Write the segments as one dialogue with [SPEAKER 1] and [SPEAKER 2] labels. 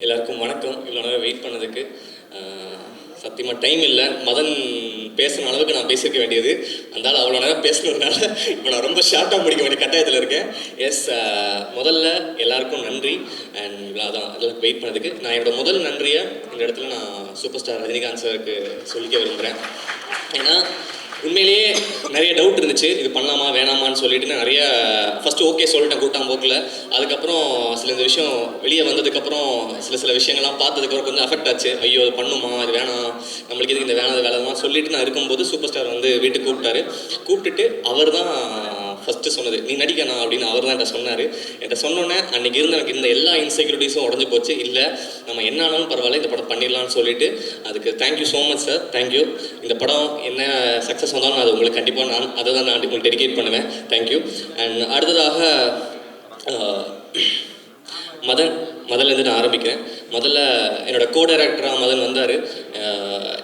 [SPEAKER 1] எல்லாருக்கும் வணக்கம். இவ்வளோ நேரம் வெயிட் பண்ணதுக்கு சத்தியமாக டைம் இல்லை. மதன் பேசுன அளவுக்கு நான் பேசியிருக்க வேண்டியது, அதனால் அவ்வளோ நேரம் பேசுனதுனால இப்போ நான் ரொம்ப ஷார்ட்டாக முடிக்க வேண்டிய கட்டாயத்தில் இருக்கேன். எஸ், முதல்ல எல்லாருக்கும் நன்றி. அண்ட் அதான் எல்லாருக்கும் வெயிட் பண்ணதுக்கு நான் என்னோட முதல் நன்றியை இந்த இடத்துல நான் சூப்பர் ஸ்டார் ரஜினிகாந்த் சாருக்கு சொல்லிக்க விரும்புகிறேன். ஏன்னா உண்மையிலேயே நிறைய டவுட் இருந்துச்சு, இது பண்ணலாமா வேணாமான்னு சொல்லிட்டு. நிறைய ஃபஸ்ட்டு ஓகே சொல்லிட்டேன் கூட்டாம்போக்கில். அதுக்கப்புறம் இந்த விஷயம் வெளியே வந்ததுக்கப்புறம் சில விஷயங்கள்லாம் பார்த்ததுக்கப்புறம் கொஞ்சம் அஃபெக்ட் ஆச்சு. ஐயோ அது பண்ணுமா, இது வேணாம், நம்மளுக்கு எதுக்கு இந்த வேணாம் வேலைமா சொல்லிட்டு நான் இருக்கும்போது சூப்பர் ஸ்டார் வந்து வீட்டுக்கு கூப்பிட்டுட்டு அவர் தான் ஃபஸ்ட்டு சொன்னது, நீ நடிக்கணும் அப்படின்னு அவர் தான் என்கிட்ட சொன்னார். என்கிட்ட சொன்னோன்னே அன்றைக்கி எனக்கு இருந்த எல்லா இன்செக்யூரிட்டிஸும் உடஞ்சி போச்சு. இல்லை நம்ம என்ன ஆனாலும் பரவாயில்ல, இந்த படம் பண்ணிடலான்னு சொல்லிட்டு அதுக்கு thank you so much sir, thank you. இந்த படம் என்ன சக்ஸஸ் வந்தாலும் அது உங்களுக்கு கண்டிப்பாக அதை தான் நான் உங்களுக்கு டெடிகேட் பண்ணுவேன். தேங்க்யூ. அண்ட் அடுத்ததாக முதல்லேருந்து நான் ஆரம்பிக்கிறேன். முதல்ல என்னோடய கோ டைரக்டராக மதன் வந்தார்.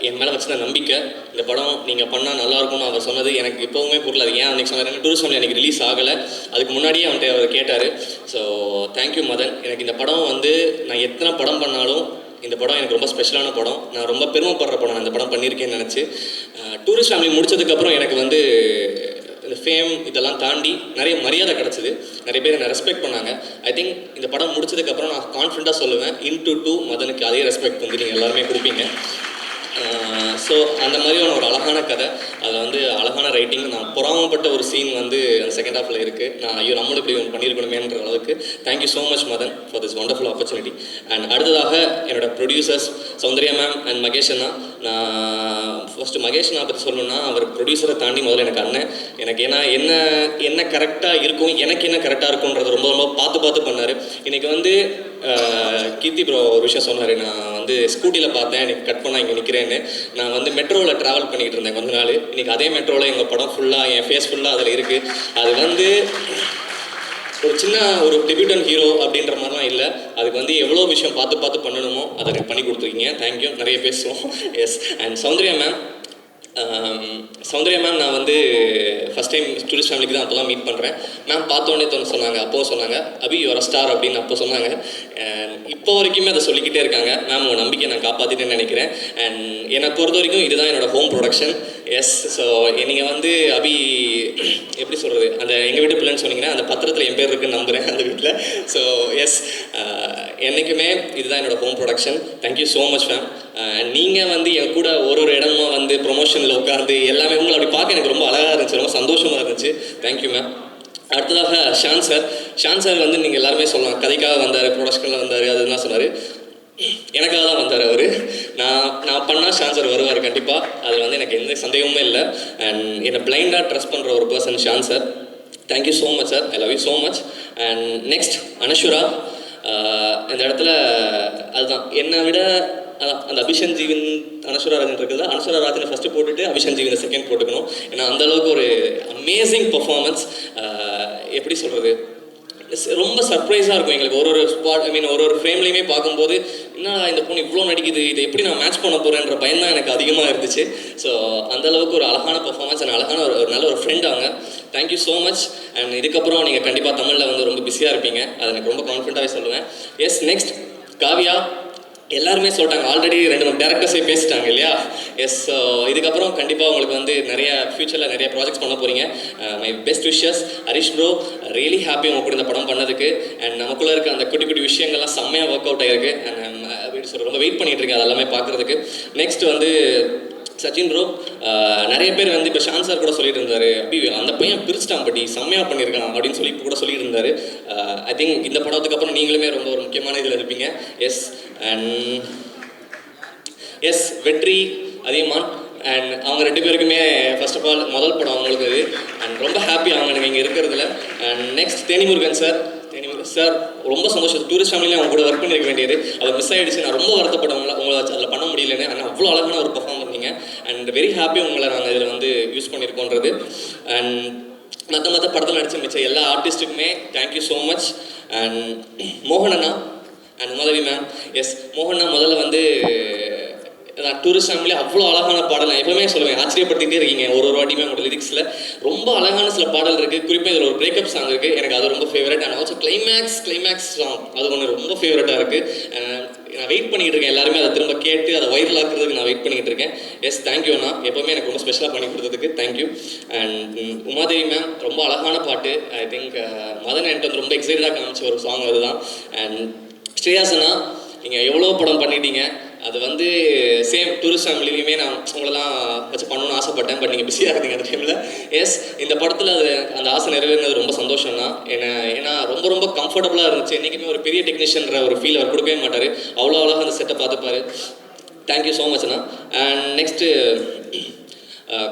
[SPEAKER 1] என் மேலே வச்சுருந்த நம்பிக்கை, இந்த படம் நீங்கள் பண்ணால் நல்லாயிருக்கும்னு அவர் சொன்னது எனக்கு இப்போவுமே புரியல. அது ஏன் அன்றைக்கி சொன்னார், டூரிஸ்ட் ஃபேமிலி எனக்கு ரிலீஸ் ஆகலை, அதுக்கு முன்னாடியே அவர் கேட்டார். So thank you Madan. எனக்கு இந்த படம் வந்து நான் எத்தனை படம் பண்ணாலும் இந்த படம் எனக்கு ரொம்ப ஸ்பெஷலான படம். நான் ரொம்ப பெருமைப்படுற படம் நான் இந்த படம் பண்ணியிருக்கேன்னு நினச்சி. டூரிஸ்ட் ஃபேமிலி முடித்ததுக்கப்புறம் எனக்கு வந்து இந்த ஃபேம் இதெல்லாம் தாண்டி நிறைய மரியாதை கிடச்சிது, நிறைய பேர் என்னை ரெஸ்பெக்ட் பண்ணாங்க. ஐ திங்க் இந்த படம் முடிச்சதுக்கப்புறம் நான் கான்ஃபிடண்ட்டாக சொல்லுவேன், இன்டு 2 மதனுக்கு அதே ரெஸ்பெக்ட் வந்து நீங்கள் எல்லாருமே கொடுப்பீங்க. ஸோ அந்த மாதிரியான ஒரு அழகான கதை, அதில் வந்து அழகான ரைட்டிங். நான் பொறாமப்பட்ட ஒரு சீன் வந்து அந்த செகண்ட் ஹாஃபில் இருக்குது. நான் ஐயோ நம்மளும் இப்படி பண்ணியிருக்கணுமேன்ற அளவுக்கு thank you so much Madan for this wonderful opportunity. And அடுத்ததாக என்னோட producers Soundarya ma'am and Mahesh அண்ணா. நான் ஃபஸ்ட்டு மகேஷ் அண்ணா பற்றி சொல்லணும்னா, அவர் ப்ரொடியூசரை தாண்டி முதல்ல எனக்கு அண்ணன். எனக்கு ஏன்னா என்ன கரெக்டாக இருக்கும், எனக்கு என்ன கரெக்டாக இருக்கும்ன்றது ரொம்ப ரொம்ப பார்த்து பண்ணார். இன்றைக்கி வந்து கீர்த்தி ப்ரோ ஒரு விஷயம் சொன்னார், நான் வந்து ஸ்கூட்டியில் பார்த்தேன், எனக்கு கட் பண்ணால் இங்கே நிற்கிறேன்னு. நான் வந்து மெட்ரோவில் ட்ராவல் பண்ணிகிட்டு இருந்தேன் கொஞ்ச நாள். இன்றைக்கி அதே மெட்ரோவில் எங்கள் படம் ஃபுல்லாக, என் ஃபேஸ் ஃபுல்லாக அதில் இருக்குது. அது வந்து ஒரு சின்ன ஒரு டெபியூட்டன் ஹீரோ அப்படின்ற மாதிரிலாம் இல்லை, அதுக்கு வந்து எவ்வளோ விஷயம் பார்த்து பண்ணணுமோ அதை எனக்கு பண்ணி கொடுத்துருக்கீங்க. தேங்க்யூ. நிறைய பேசுவோம். எஸ். அண்ட் சௌந்தர்யா மேம் நான் வந்து ஃபஸ்ட் டைம் டூரிஸ்ட் ஃபேமிலிக்கு தான் அப்போ தான் மீட் பண்ணுறேன். மேம் பார்த்தோன்னே சொன்னாங்க, அப்போது சொன்னாங்க, அபி யுவர் ஸ்டார் அப்படின்னு அப்போ சொன்னாங்க. அண்ட் இப்போ வரைக்குமே அதை சொல்லிக்கிட்டே இருக்காங்க. மேம் உங்கள் நம்பிக்கை நான் காப்பாற்றிட்டேன்னு நினைக்கிறேன். அண்ட் என்னை பொறுத்த வரைக்கும் இதுதான் என்னோடய ஹோம் ப்ரொடக்ஷன். எஸ். ஸோ நீங்கள் வந்து அபி எப்படி சொல்கிறது, அந்த எங்கள் வீட்டு பிள்ளைன்னு சொன்னீங்கன்னா அந்த பத்திரத்தில் என் பேர் இருக்குன்னு நம்புகிறேன் அந்த வீட்டில். ஸோ எஸ், என்றைக்குமே இதுதான் என்னோடய home production. Thank you so much ma'am. நீங்கள் வந்து என் கூட ஒரு இடமா வந்து ப்ரொமோஷனில் உட்காந்து எல்லாமே உங்களை அப்படி பார்க்க எனக்கு ரொம்ப அழகாக இருந்துச்சு, ரொம்ப சந்தோஷமாக இருந்துச்சு. Thank you ma'am. அடுத்ததாக ஷான் சார் வந்து நீங்கள் எல்லாருமே சொல்லலாம், கதைக்காக வந்தார், ப்ரொடக்ஷனில் வந்தார், அதுதான் சொன்னார். எனக்காக தான் வந்தார் அவர். நான் பண்ணால் ஷான் சார் வருவார் கண்டிப்பாக, அதில் வந்து எனக்கு எந்த சந்தேகமுமே இல்லை. அண்ட் என்னை பிளைண்டாக ட்ரஸ்ட் பண்ணுற ஒரு person Shaan sir. Thank you so much sir, I love you so much. And next Anaswara. இந்த இடத்துல அதுதான் என்னை விட அந்த அபிஷன் ஜீவன் அனஸ்வரா ராஜன் இருக்குல்ல, அனஸ்வரா ராஜனை ஃபஸ்ட்டு போட்டுட்டு அபிஷன் ஜீவனை செகண்ட் போட்டுக்கணும். ஏன்னா அந்தளவுக்கு ஒரு அமேசிங் பர்ஃபார்மன்ஸ். எப்படி சொல்கிறது, ரொம்ப சர்ப்ரைஸாக இருக்கும் எங்களுக்கு ஒரு ஸ்பாட், ஒரு ஃப்ரேம்லேயுமே பார்க்கும்போது என்ன இந்த பொண்ணு இவ்வளோ நடிக்குது, இதை எப்படி நான் மேட்ச் பண்ண போகிறேன்ற பயம் தான் எனக்கு அதிகமாக இருந்துச்சு. ஸோ அந்தளவுக்கு ஒரு அழகான பர்ஃபார்மன்ஸ் அண்ட் அழகான ஒரு நல்ல ஒரு ஃப்ரெண்ட் அவங்க. Thank you so much. அண்ட் இதுக்கப்புறம் நீங்கள் கண்டிப்பாக தமிழில் வந்து ரொம்ப பிஸியாக இருப்பீங்க, அதை எனக்கு ரொம்ப கான்ஃபிடண்ட்டாகவே சொல்லுவேன். எஸ். நெக்ஸ்ட் காவியா. எல்லாருமே சொல்லிட்டாங்க, ஆல்ரெடி 2-3 டேரக்டர்ஸே பேசிட்டாங்க இல்லையா. எஸ். இதுக்கப்புறம் கண்டிப்பாக உங்களுக்கு வந்து நிறைய ஃப்யூச்சரில் நிறைய ப்ராஜெக்ட்ஸ் பண்ண போகிறீங்க. My best wishes. Harish bro, really happy உங்க கூட இந்த படம் பண்ணதுக்கு. அண்ட் நமக்குள்ளே இருக்க அந்த குட்டி விஷயங்கள்லாம் செம்மையாக ஒர்க் அவுட் ஆகிருக்கு. அண்ட் அப்படின்னு சொல்லி ரொம்ப வெயிட் பண்ணிகிட்டு இருக்கேன் அதெல்லாமே பார்க்குறதுக்கு. நெக்ஸ்ட் வந்து சச்சின் ப்ரோ. நிறைய பேர் வந்து இப்போ ஷான் சார் கூட சொல்லிட்டு இருந்தார், அப்படி அந்த பையன் பிரிச்சிட்டான் பட்டி செம்மையாக பண்ணியிருக்கான் அப்படின்னு சொல்லி இப்போ கூட சொல்லிட்டு இருந்தார். ஐ திங்க் இந்த படத்துக்கு அப்புறம் நீங்களுமே ரொம்ப ஒரு முக்கியமான இதில் இருப்பீங்க. எஸ். அண்ட் எஸ், வெற்றி அதிகமான். அண்ட் அவங்க 2 பேருக்குமே ஃபர்ஸ்ட் ஆஃப் ஆல் முதல் படம் அவங்களுக்கு இது. அண்ட் ரொம்ப ஹாப்பி அவங்க எனக்கு இங்கே இருக்கிறதுல. And next தேனிமுருகன் sir. சார் ரொம்ப சந்தோஷம், டூரிஸ்ட் ஃபேமிலியில் அவங்க கூட ஒர்க் பண்ணியிருக்க வேண்டியது அது மிஸ் ஆகிடுச்சு. நான் ரொம்ப வருத்தப்பட்டவங்கள உங்களை அதில் பண்ண முடியலன்னு. ஆனால் அவ்வளோ அழகான ஒரு பர்ஃபார்ம் பண்ணீங்க. அண்ட் வெரி ஹாப்பி உங்களை நாங்கள் இதில் வந்து யூஸ் பண்ணியிருக்கோன்றது. அண்ட் மற்ற படத்தில் நடிச்ச மிச்சம் எல்லா ஆர்டிஸ்ட்டுக்குமே தேங்க்யூ ஸோ மச். அண்ட் மோகனண்ணா அண்ட் உமாதேவி மேம். எஸ். மோகனா முதல்ல வந்து டூரிஸ்ட் ஃபேமிலி அவ்வளோ அழகான பாடல் நான் எப்பவுமே சொல்லுவேன், ஆச்சரியப்படுத்திகிட்டே இருக்கீங்க ஒரு வாட்டியுமே உங்களோட லிரிக்ஸில். ரொம்ப அழகான சில பாடல் இருக்குது. குறிப்பாக இதில் ஒரு பிரேக்கப் சாங் இருக்குது, எனக்கு அது ரொம்ப favourite. And also climax song அது ஒன்று ரொம்ப ஃபேவரட்டாக இருக்குது. நான் வெயிட் பண்ணிகிட்டு இருக்கேன். எல்லாருமே அதை திரும்ப கேட்டு அதை வைரல் ஆக்குறதுக்கு நான் வெயிட் பண்ணிகிட்டு இருக்கேன். எஸ், தேங்க்யூ அண்ணா, எப்போவுமே எனக்கு ரொம்ப ஸ்பெஷலாக பண்ணி கொடுத்ததுக்கு தேங்க்யூ. அண்ட் உமாதேவி மேம் ரொம்ப அழகான பாட்டு. ஐ திங்க் மதன் என்கிட்ட வந்து ரொம்ப எக்ஸைட்டடாக காமிச்ச ஒரு சாங் அதுதான். அண்ட் ஸ்ரேயாஸ் அண்ணா, நீங்கள் எவ்வளோ படம் பண்ணிட்டீங்க. அது வந்து சேம் டூரிஸ்ட் ஃபேமிலியுமே நான் உங்களெல்லாம் வச்சு பண்ணணும்னு ஆசைப்பட்டேன். பட் நீங்கள் பிஸியாக இருந்தீங்க அந்த டைமில். எஸ், இந்த படத்தில் அது அந்த ஆசை நிறைவேறினது ரொம்ப சந்தோஷம் தான். ஏன்னா ரொம்ப ரொம்ப கம்ஃபர்டபுளாக இருந்துச்சு. என்றைக்குமே ஒரு பெரிய டெக்னீஷியன்ற ஒரு ஃபீல் அவர் கொடுக்கவே மாட்டார். அவ்வளோ அழகாக அந்த செட்டை பார்த்துப்பாரு. தேங்க்யூ ஸோ மச் அண்ணா. அண்ட் நெக்ஸ்ட்டு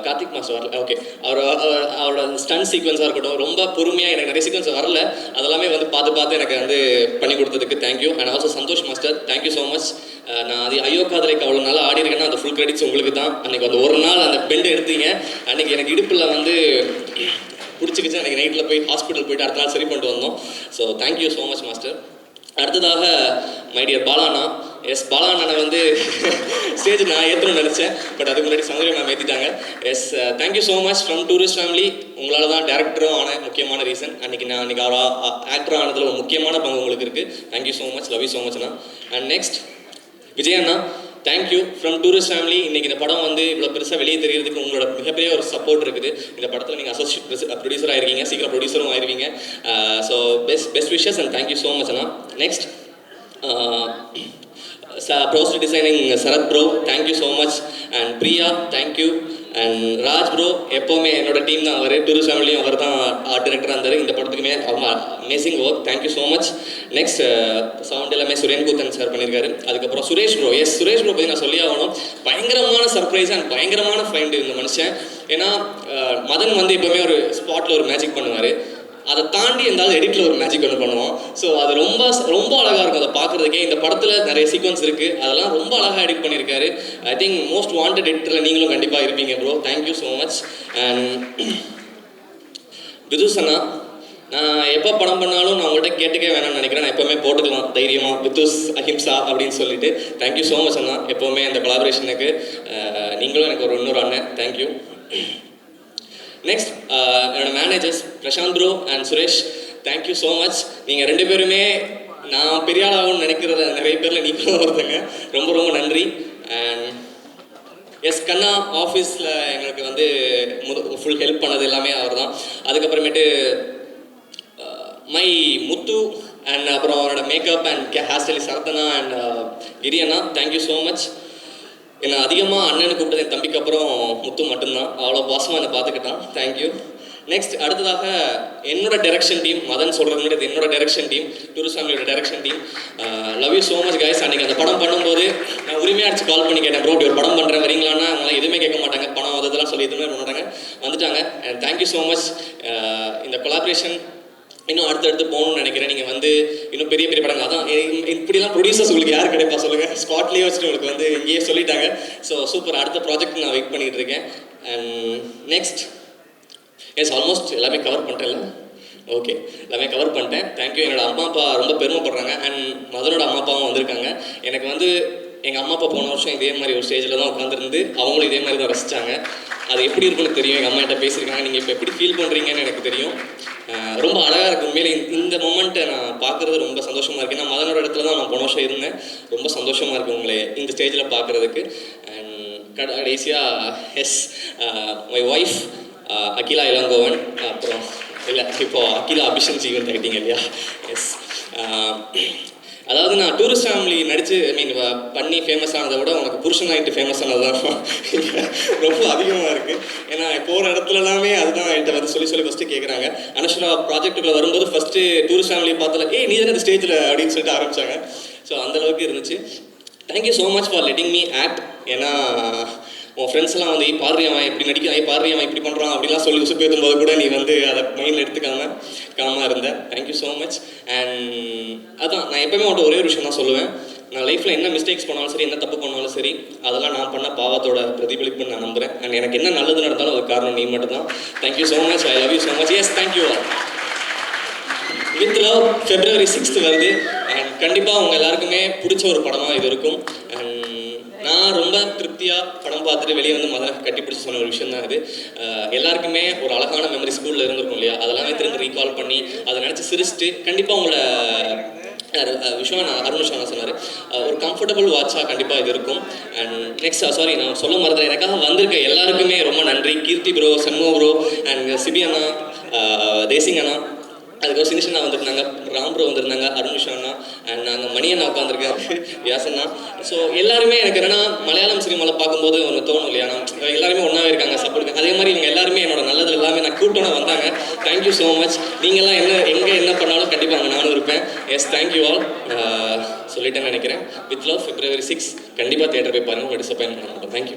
[SPEAKER 1] கார்த்திக் மாஸ்டர் வரல. ஓகே, அவரோட ஸ்டன் சீக்வன்ஸாக இருக்கட்டும், ரொம்ப பொறுமையாக எனக்கு நிறைய சீக்வன்ஸ் வரல, அதெல்லாமே வந்து பார்த்து எனக்கு வந்து பண்ணி கொடுத்ததுக்கு thank you. And also Santhosh master, thank you so much. நான் அது ஐயோ காதலைக்கு அவ்வளோ நாள் ஆடி இருக்கேன்னா அந்த ஃபுல் கிரெடிட்ஸ் உங்களுக்கு தான். அன்றைக்கி அந்த ஒரு நாள் அந்த பெண்ட் எடுத்தீங்க, அன்றைக்கி எனக்கு இடுப்பில் வந்து பிடிச்சிக்கிச்சு. அன்றைக்கி நைட்டில் போய் ஹாஸ்பிட்டல் போயிட்டு அடுத்த நாள் சரி பண்ணிட்டு வந்தோம். So thank you so much master. அடுத்ததாக மை டியர் பாலாண்ணா. எஸ், பாலாண்ணனை வந்து ஸ்டேஜ் நான் ஏற்றணும்னு நினச்சேன், பட் அதுக்கு முன்னாடி சௌந்தர்யா மேம் ஏற்றிட்டாங்க. Yes, thank you so much from tourist family. உங்களால் தான் டேரக்டரும் ஆன முக்கியமான ரீசன். அன்றைக்கி அவர் ஆக்டர் ஆனதில் ஒரு முக்கியமான பங்கு உங்களுக்கு இருக்குது. Thank you so much, love you so மச்ண்ணா. அண்ட் நெக்ஸ்ட் விஜய் அண்ணா, தேங்க்யூ ஃப்ரம் டூரிஸ்ட் ஃபேமிலி. இன்றைக்கி இந்த படம் வந்து இவ்வளோ பெருசாக வெளியே தெரியறதுக்கு உங்களோட மிகப்பெரிய ஒரு சப்போர்ட் இருக்குது. இந்த படத்தில் நீங்கள் அசோசியேட் ப்ரொடியூசராக இருக்கீங்க, சீக்கிரம் ப்ரொடியூசரும் ஆயிருவீங்க. So best wishes and thank you so much அண்ணா. நெக்ஸ்ட் ப்ரோஸ்ட் designing Sarath bro, thank you so much. And Priya, thank you. And Raj bro, எப்போவுமே என்னோட டீம் தான் அவர். டூரிஸ்ட் ஃபேமிலியும் அவர் தான் ஆர்ட் டைரக்டராக இருந்தார். இந்த படத்துக்குமே amazing work, thank you so much. Next sound எல்லாமே சுரேன் கூத்தன் சார் பண்ணியிருக்காரு. அதுக்கப்புறம் Suresh bro. Yes, Suresh bro பற்றி நான் சொல்லி ஆகணும். பயங்கரமான சர்ப்ரைஸ் அண்ட் பயங்கரமான ஃபைண்டு இந்த மனுஷன். ஏன்னா மதன் வந்து எப்போவுமே ஒரு ஸ்பாட்டில் ஒரு மேஜிக் பண்ணுவார், அதை தாண்டி இருந்தாலும் எடிட்டில் ஒரு மேஜிக் ஒன்று பண்ணுவோம். ஸோ அது ரொம்ப ரொம்ப அழகாக இருக்கும் அதை பார்க்குறதுக்கே. இந்த படத்தில் நிறைய சீக்வன்ஸ் இருக்குது, அதெல்லாம் ரொம்ப அழகாக எடிட் பண்ணியிருக்காரு. ஐ திங்க் மோஸ்ட் வாண்டட் எடிட்டரில் நீங்களும் கண்டிப்பாக இருப்பீங்க bro. Thank you so much. And Vidhush அண்ணா, நான் எப்போ படம் பண்ணாலும் நான் உங்கள்கிட்ட கேட்டுக்கே வேணாம்னு நினைக்கிறேன். நான் எப்போவுமே போட்டுக்கலாம் தைரியமாக வித்துஸ் அஹிம்சா அப்படின்னு சொல்லிட்டு. தேங்க்யூ ஸோ மச் அண்ணா, எப்போவுமே அந்த கொலாபரேஷனுக்கு. நீங்களும் எனக்கு ஒரு இன்னொரு அண்ணன், தேங்க்யூ. நெக்ஸ்ட் என்னோட managers Prashanth bro and Suresh, thank you so much. நீங்கள் ரெண்டு பேருமே நான் பெரிய ஆளாகும்னு நினைக்கிறத நிறைய பேரில் நீங்களும் ஒருத்தங்க, ரொம்ப ரொம்ப நன்றி. அண்ட் எஸ், கண்ணா ஆஃபீஸில் எங்களுக்கு வந்து ஃபுல் ஹெல்ப் பண்ணது எல்லாமே அவர் தான். அதுக்கப்புறமேட்டு மை முத்து அண்ட் அப்புறம் அவரோட makeup and hair stylist Sarathana and கிரியண்ணா, தேங்க்யூ ஸோ மச். என்னை அதிகமாக அண்ணனுக்கு கூப்பிட்டது என் தம்பிக்கு அப்புறம் முத்து மட்டும்தான். அவ்வளோ பாசமாக என்னை பார்த்துக்கிட்டான், தேங்க்யூ. நெக்ஸ்ட் அடுத்ததாக என்னோட டைரக்ஷன் டீம், மதன் சொல்கிறது முன்னாடி என்னோட டைரக்ஷன் டீம், டூரிஸ்ட் ஃபேமிலியோட direction team. Love you so much guys. அன்றைக்கி அந்த படம் பண்ணும்போது நான் உரிமையாக அடிச்சு கால் பண்ணி கேட்டேன், ப்ரோ ஒரு படம் பண்ணுறேன் வரீங்களான்னா. அவங்களாம் எதுவுமே கேட்க மாட்டாங்க, பணம் அதெல்லாம் சொல்லி எதுவுமே பண்ண மாட்டாங்க, வந்துட்டாங்க. And thank you so much. இந்த கொலாபரேஷன் இன்னும் அடுத்தடுத்து போகணும்னு நினைக்கிறேன். நீங்கள் வந்து இன்னும் பெரிய பெரிய படங்கள் அதான் இப்படிலாம் ப்ரொடியூசர்ஸ் உங்களுக்கு யார் கிடைப்பா சொல்லுங்கள். ஸ்பாட்லேயே வச்சுட்டு உங்களுக்கு வந்து இங்கேயே சொல்லிட்டாங்க. ஸோ சூப்பர், அடுத்த ப்ராஜெக்ட் நான் வெயிட் பண்ணிகிட்டு இருக்கேன். அண்ட் நெக்ஸ்ட் எஸ், ஆல்மோஸ்ட் எல்லாமே கவர் பண்ணிட்டேன்ல. ஓகே, எல்லாமே கவர் பண்ணிட்டேன், தேங்க்யூ. என்னோடய அம்மா அப்பா ரொம்ப பெருமைப்படுறாங்க. அண்ட் மதனோட அம்மா அப்பாவும் வந்திருக்காங்க. எனக்கு வந்து எங்கள் அம்மா அப்பா போன வருஷம் இதே மாதிரி ஒரு ஸ்டேஜில் தான் உட்காந்துருந்து அவங்களும் இதே மாதிரி தான் ரசித்தாங்க. அது எப்படி இருக்குன்னு தெரியும். எங்கள் அம்மா கிட்ட பேசியிருக்காங்க, நீங்கள் இப்போ எப்படி ஃபீல் பண்ணுறீங்கன்னு எனக்கு தெரியும். ரொம்ப அழகாக இருக்குது உண்மையிலே. இந்த மொமெண்ட்டை நான் பார்க்குறது ரொம்ப சந்தோஷமாக இருக்குது. நான் மதனோட இடத்துல தான் நான் போன வருஷம் இருந்தேன். ரொம்ப சந்தோஷமாக இருக்குது உங்களை இந்த ஸ்டேஜில் பார்க்குறதுக்கு. அண்ட் கடைசியாக yes, my wife Akila Ilangovan. அப்புறம் இல்லை, இப்போது அகிலா அபிஷன் ஜீவன் ஆகிட்டீங்க இல்லையா. எஸ், அதாவது நான் டூரிஸ்ட் ஃபேமிலி நடித்து பண்ணி ஃபேமஸ் ஆனதை விட உனக்கு புருஷன் ஆகிட்டு ஃபேமஸ் ஆனது தான் ரொம்ப அதிகமாக இருக்குது. ஏன்னா போகிற இடத்துல எல்லாமே அதுதான் என்கிட்ட வந்து சொல்லி ஃபஸ்ட்டு கேட்குறாங்க. அனஸ்வரா ப்ராஜெக்ட்டுக்குள்ளே வரும்போது ஃபஸ்ட்டு டூரிஸ்ட் ஃபேமிலி பார்த்தல நீ தானே இந்த ஸ்டேஜில் அப்படின்னு சொல்லிட்டு ஆரம்பித்தாங்க. ஸோ அந்தளவுக்கு இருந்துச்சு. Thank you so much for letting me act. ஏன்னா உன் ஃப்ரெண்ட்ஸ்லாம் வந்து பாடுறியவன் இப்படி நடிக்க, பாடுறியவன் இப்படி பண்ணுறான் அப்படிலாம் சொல்லி உசுப்பு ஏற்றும்போது கூட நீ வந்து அதை மைண்டில் எடுத்துக்காமல் இருந்தேன். Thank you so much. அண்ட் அதான் நான் எப்போவுமே அவன்கிட்ட ஒரே ஒரு விஷயம் தான் சொல்லுவேன். நான் லைஃப்பில் என்ன மிஸ்டேக்ஸ் பண்ணாலும் சரி, என்ன தப்பு பண்ணாலும் சரி, அதெல்லாம் நான் பண்ண பாவத்தோட பிரதிபலிப்புன்னு நான் நம்புகிறேன். அண்ட் எனக்கு என்ன நல்லது நடந்தாலும் அதுக்கு காரணம் நீ மட்டும் தான். Thank you so much. I love you so much. Yes, thank you. With love February 6th வருது. அண்ட் கண்டிப்பாக அவங்க எல்லாருக்குமே பிடிச்ச ஒரு படமாக இது இருக்கும். அண்ட் நான் ரொம்ப திருப்தியாக படம் பார்த்துட்டு வெளியே வந்து மதனை கட்டி பிடிச்சி சொன்ன ஒரு விஷயம் தான் இது. எல்லாருக்குமே ஒரு அழகான மெமரி ஸ்கூலில் இருந்திருக்கும் இல்லையா, அதெல்லாமே திரும்ப ரீகால் பண்ணி அதை நினச்சி சிரிச்சுட்டு கண்டிப்பாக உங்களை விஸ்வனா அருண் விஸ்வனா சொன்னார், ஒரு கம்ஃபர்டபுள் வாட்சாக கண்டிப்பாக இது இருக்கும். அண்ட் நெக்ஸ்ட் சாரி நான் சொல்ல மறந்துட்டேன், எனக்காக வந்திருக்க எல்லாருக்குமே ரொம்ப நன்றி. Keerthi bro, Shanmuga bro and Sibi அண்ணா, தேசிங் அண்ணா, அதுக்கப்புறம் சினிஷனா வந்திருந்தாங்க, ராம் ப்ரோ வந்திருந்தாங்க, அருண் விஸ்வனா அண்ட் நாங்கள் மணி அண்ணா உட்காந்துருக்காரு, வியாசண்ணா. ஸோ எல்லாருமே எனக்கு என்னன்னா மலையாளம் சினிமாவில் பார்க்கும்போது ஒன்று தோணும் இல்லையா, எல்லாருமே ஒன்றாவே இருக்காங்க, சப்போர்ட். அதே மாதிரி இவங்க எல்லாருமே என்னோட நல்லது எல்லாமே நான் கூட்டோன்னு வந்தாங்க. Thank you so much. நீங்கள்லாம் எங்கே என்ன பண்ணாலும் கண்டிப்பாக அங்கே நானும் இருப்பேன். Yes, thank you all. சொல்லிட்டேன்னு நினைக்கிறேன். வித் லவ், February 6 கண்டிப்பாக தியேட்டர் போய் பாருங்கள், உங்கள் டிசப்பாயின்ட் பண்ண மாட்டோம். தேங்க்யூ.